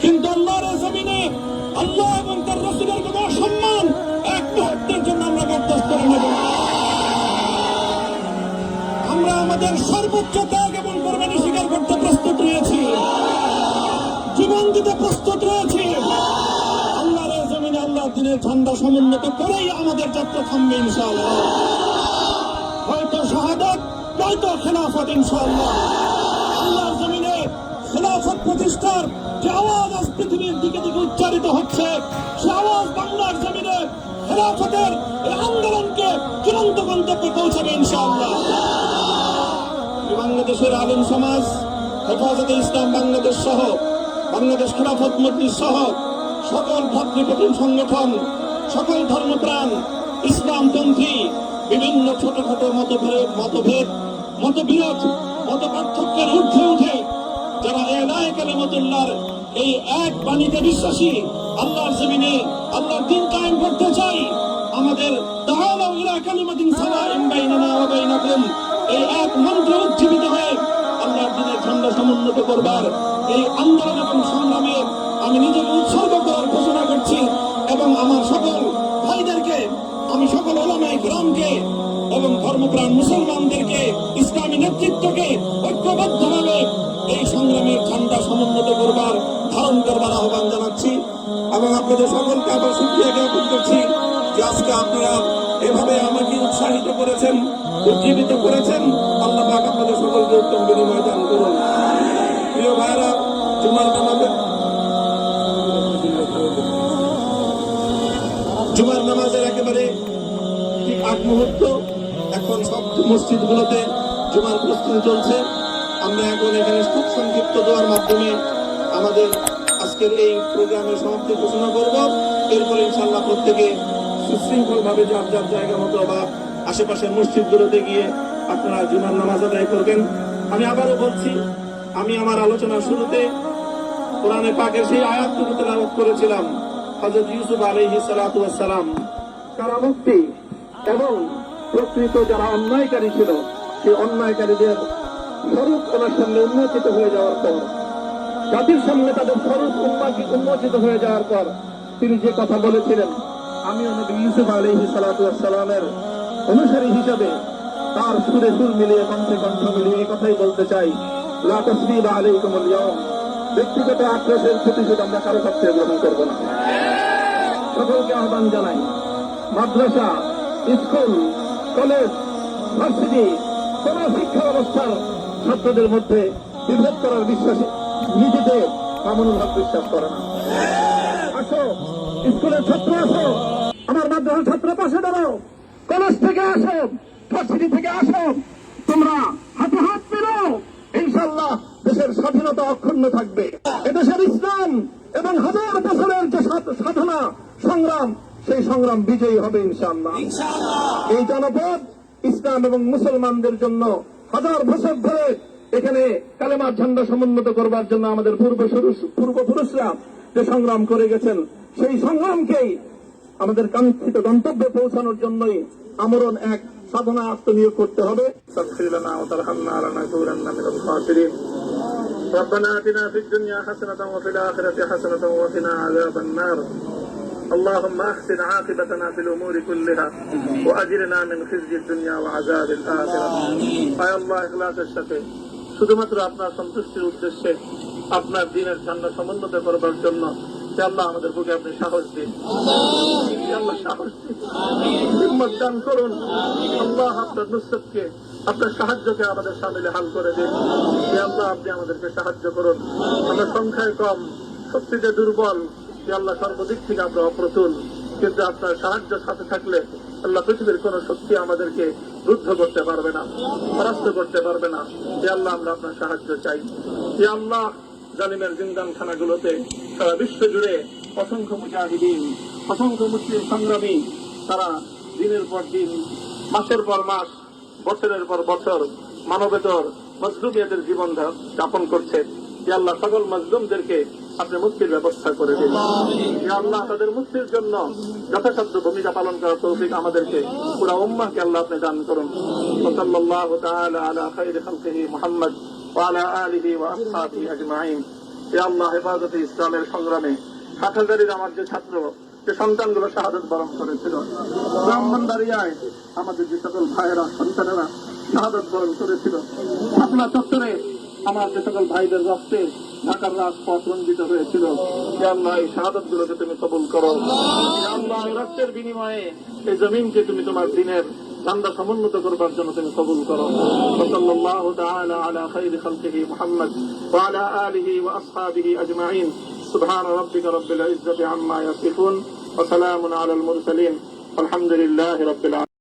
কিন্তু আল্লাহর জমিনে আল্লাহ এবং তার রাসূলের কোনো সম্মান এক মুহূর্তের জন্য আমরা বরদাস্ত করে নেব না। আমরা আমাদের সর্বোচ্চ ত্যাগ এবং কোরবানি স্বীকার করতে প্রস্তুত রয়েছি, জীবন দিতে প্রস্তুত রয়েছি। আল্লাহর জমিনে আল্লাহর দিনের ঝান্ডা সমুন্নত করেই আমাদের যাত্রা থামবে ইনশাআল্লাহ। হয়তো শাহাদাত, নয়তো খেলাফত ইনশাআল্লাহ। আল্লাহর জমিনে খেলাফত প্রতিষ্ঠার যে আওয়াজ আজ পৃথিবীর দিকে দিকে উচ্চারিত হচ্ছে, সে আওয়াজ বাংলার জমিনে খেলাফতের এই আন্দোলনকে চূড়ান্ত গন্তব্যে পৌঁছাবে ইনশাআল্লাহ। বাংলাদেশের আলেম সমাজ, হেফাজতে ইসলাম বাংলাদেশ সহ বাংলাদেশ খেলাফত মজলিস সহ সকল ভাতৃপ্রতিম সংগঠন, সকল ধর্মপ্রাণ, ইসলামপন্থী বিভিন্ন ছোটখাটো মতবিরোধ, মত পার্থক্যের ঊর্ধ্বে উঠে যারা এলায়ে কালিমাতুল্লাহর এই এক বাণীতে বিশ্বাসী, আল্লাহর জমিনে আল্লাহর দ্বীন কায়েম করতে চাই, আমাদের তাআলাউ ইলা কালিমাতিন সাওয়াইন বাইনানা ওয়া বাইনাকুম এই এক মন্ত্রে উজ্জীবিত হয়ে আল্লাহর দ্বীনের ঝান্ডা সমুন্নত করবার এই আন্দোলন এবং সংগ্রামে আমি নিজেকে উৎসর্গ করার ঘোষণা করছি। এবং আমার সকল ভাইদেরকে, আমি সকল উলামায়ে কিরামকে এবং ধর্মপ্রাণ মুসলমানদেরকে, ইসলামী নেতৃত্বকে ঐক্যবদ্ধভাবে এই সংগ্রামের ঝান্ডা সমুন্নত করবার, ধারণ করবার আহ্বান জানাচ্ছি। এবং আপনাদের সকলকে আবার শুকরিয়া জ্ঞাপন করছি যে আজকে আপনারা এভাবে আমাকে উৎসাহিত করেছেন, উজ্জীবিত করেছেন। আল্লাহ পাক আপনাদের সকলকে উত্তম বিনিময় দান করুন। প্রিয় ভাইরা, জুমার নামাজের একেবারে ঠিক আগ মুহূর্ত, এখন সব মসজিদগুলোতে জুমার প্রস্তুতি চলছে। আমরা এখন এখানে খুব সংক্ষিপ্ত দোয়ার মাধ্যমে আমাদের আজকের এই প্রোগ্রামের সমাপ্তি ঘোষণা করব। এরপরে ইনশাআল্লাহ প্রত্যেকে সুশৃঙ্খল ভাবে যার যার জায়গা মতো বা আশেপাশের মসজিদগুলোতে গিয়ে আপনারা জুমার নামাজ আদায় করবেন। আমি আবারও বলছি, আমি আমার আলোচনার শুরুতে কোরআনে পাকের সেই আয়াতটুকু তেলাওয়াত করেছিলাম, হযরত ইউসুফ আলাইহিস সালাতু ওয়াস সালাম কারামুক্তি এবং প্রকৃত যারা অন্যায়কারী ছিল, সেই অন্যায়কারীদের স্বরূপ ওনার সামনে উন্মোচিত হয়ে যাওয়ার পর, জাতির সামনে তাদের স্বরূপ উন্মোচিত হয়ে যাওয়ার পর তিনি যে কথা বলেছিলেন, আমিও নবী ইউসুফ আলাইহিস সালাতু ওয়াস সালামের অনুসারী হিসাবে তার সুরে সুর মিলিয়ে, কণ্ঠে কণ্ঠ মিলিয়ে এই কথাই বলতে চাই, লা তাসরিবা আলাইকুমুল ইয়াওম। ব্যক্তিগত আক্রোশের প্রতিশোধ আমরা কারো কাছ থেকে গ্রহণ করব না। সকলকে আহ্বান জানাই, মাদ্রাসা, স্কুল, কলেজ, ভার্সিটি, কোন শিক্ষা ব্যবস্থার ছাত্রদের মধ্যে বিভেদ করার বিশ্বাসী নিজেদের মনোভাব বিশ্বাস করে না। আসো, স্কুলের ছাত্র আসো, আমার মাদ্রাসার ছাত্র পাশে দাঁড়াও, কলেজ থেকে আসো, ভার্সিটি থেকে আসো, তোমরা হাতে হাত মেলাও, ইনশাআল্লাহ দেশের স্বাধীনতা অক্ষুণ্ণ থাকবে। এদেশের ইসলাম এবং হাজার বছরের যে সাধনা সংগ্রাম, সেই সংগ্রাম বিজয়ী হবে ইনশাআল্লাহ। এই জনপদ ইসলাম এবং মুসলমানদের জন্য হাজার বছর ধরে এখানে কালেমার ঝান্ডা সমুন্নত করবার জন্য আমাদের পূর্বপুরুষরা যে সংগ্রাম করে গেছেন, সেই সংগ্রামকেই আমাদের কাঙ্ক্ষিত গন্তব্যে পৌঁছানোর জন্যই আমরণ এক সাধনা আত্মনিয়োগ করতে হবে। ربنا آتنا في الدنيا حسنة وفي الآخرة حسنة وقنا عذاب النار اللهم أحسن عاقبتنا في الأمور كلها وأجرنا من خزي الدنيا وعذاب الآخرة আয় আল্লাহ, ইখলাসের সাথে শুধুমাত্র আপনার সন্তুষ্টির উদ্দেশ্যে আপনার দ্বীনের ঝান্ডা সমুন্নত করবার জন্য আল্লাহ আমাদের বুকে আপনি সাহস দিন, আল্লাহ সাহস দিন, হিম্মত দান করুন। আল্লাহ আপনার নুসরতকে, আপনার সাহায্যকে আমাদের সামিলে হাল করে দিন। আল্লাহ আপনি আমাদেরকে সাহায্য করুন। আমরা সংখ্যায় কম, শক্তিতে দুর্বল, আল্লাহ সর্বদিক থেকে আমরা অপ্রতুল, কিন্তু আপনার সাহায্য সাথে থাকলে আল্লাহ পৃথিবীর কোন শক্তি আমাদেরকে রুদ্ধ করতে পারবে না, পরাস্ত করতে পারবে না। আল্লাহ আমরা আপনার সাহায্য চাই। আল্লাহ জালিমের জিন্দানখানাগুলোতে সারা বিশ্ব জুড়ে অসংখ্য মুজাহিদিন, অসংখ্য মুসলিম সংগ্রামী, তারা দিনের পর দিন, মাসের পর মাস, বছরের পর বছর মানবেতর মজলুমিয়াদের জীবন যাপন করছে। আল্লাহ সকল মজলুমদেরকে আপনি মুক্তির ব্যবস্থা করে দিন। আল্লাহ তাদের মুক্তির জন্য যথাসাধ্য ভূমিকা পালন করার তৌফিক আমাদেরকে, পুরা উম্মাহকে আল্লাহ আপনি দান করুন। সাল্লাল্লাহু তাআলা আলা খায়রি খালকিহি মুহাম্মদ ওয়া আলা আলিহি ওয়া আসহাবিহি আজমাইন। এ আল্লাহ হেফাজতে ইসলামের সংগ্রামে হাটহাজারীর আমার যে ছাত্র যে সন্তানগুলো শাহাদত বরণ করেছিল, ব্রাহ্মণবাড়িয়ায় আমাদের যে সকল ভাইয়েরা সন্তানেরা শাহাদত বরণ করেছিল, শাপলা চত্বরে আমার যে সকল ভাইদের রক্তে ঢাকার রাজপথ রঞ্জিত হয়েছিল, হে আল্লাহ এই শাহাদত গুলোকে তুমি কবুল করো। হে আল্লাহ এই রক্তের বিনিময়ে এই জমিনকে তুমি তোমার দিনের ঝান্ডা সমুন্নত করবার জন্য তুমি কবুল করো। সাল্লাল্লাহু তাআলা আলা খাইরি খালকিহি মুহাম্মদ ওয়া আলা আলিহি ওয়া আসহাবিহি আজমাইন। সুবহান রাব্বিকা রাব্বিল ইজ্জাতি আম্মা ইয়াসিফুন ওয়া সালামুন আলাল মুরসালিন। আলহামদুলিল্লাহি রাব্বিল আলামিন।